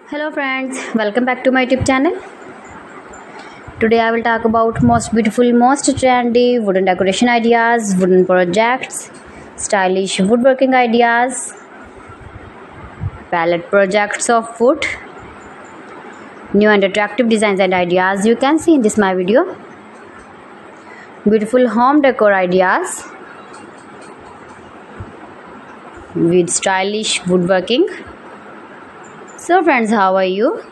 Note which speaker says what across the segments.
Speaker 1: Hello friends, welcome back to my YouTube channel. Today I will talk about most beautiful, most trendy wooden decoration ideas, wooden projects, stylish woodworking ideas, palette projects of wood, new and attractive designs and ideas you can see in this my video. Beautiful home decor ideas with stylish woodworking. So friends, how are you?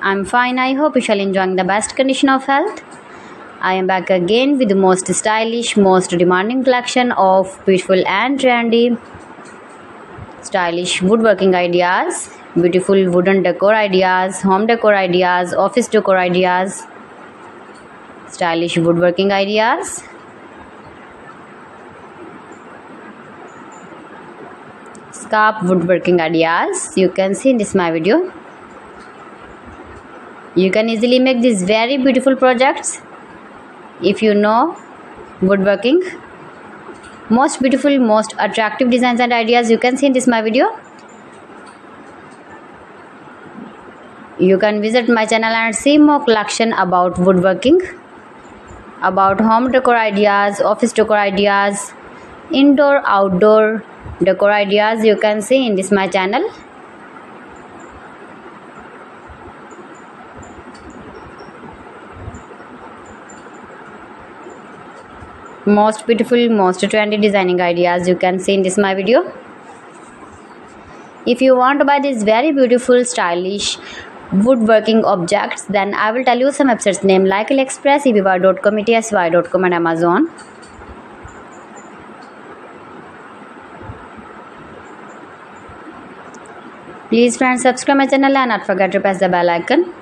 Speaker 1: I'm fine. I hope you shall enjoying the best condition of health. I am back again with the most stylish, most demanding collection of beautiful and trendy stylish woodworking ideas, beautiful wooden decor ideas, home decor ideas, office decor ideas, stylish woodworking ideas, scarf woodworking ideas you can see in this my video. You can easily make these very beautiful projects if you know woodworking. Most beautiful, most attractive designs and ideas you can see in this my video. You can visit my channel and see more collection about woodworking, about home decor ideas, office decor ideas, indoor outdoor decor ideas you can see in this my channel. Most beautiful, most trendy designing ideas you can see in this my video. If you want to buy these very beautiful stylish woodworking objects, then I will tell you some websites name like AliExpress, eBay.com, etsy.com and Amazon. Please friends, subscribe my channel and not forget to press the bell icon.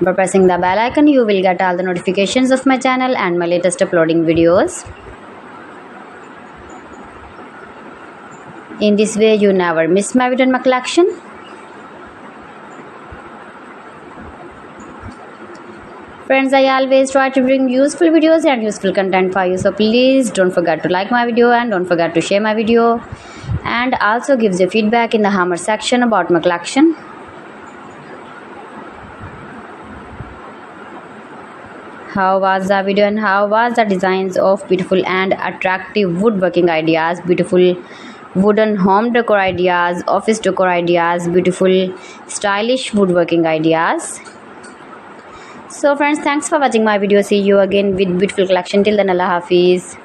Speaker 1: By pressing the bell icon, you will get all the notifications of my channel and my latest uploading videos. In this way, you never miss my video and my collection. Friends, I always try to bring useful videos and useful content for you. So please don't forget to like my video and don't forget to share my video. And also gives your feedback in the hammer section about my collection. How was the video and how was the designs of beautiful and attractive woodworking ideas, beautiful wooden home decor ideas, office decor ideas, beautiful stylish woodworking ideas. So friends, thanks for watching my video. See you again with beautiful collection. Till then, Allah Hafiz.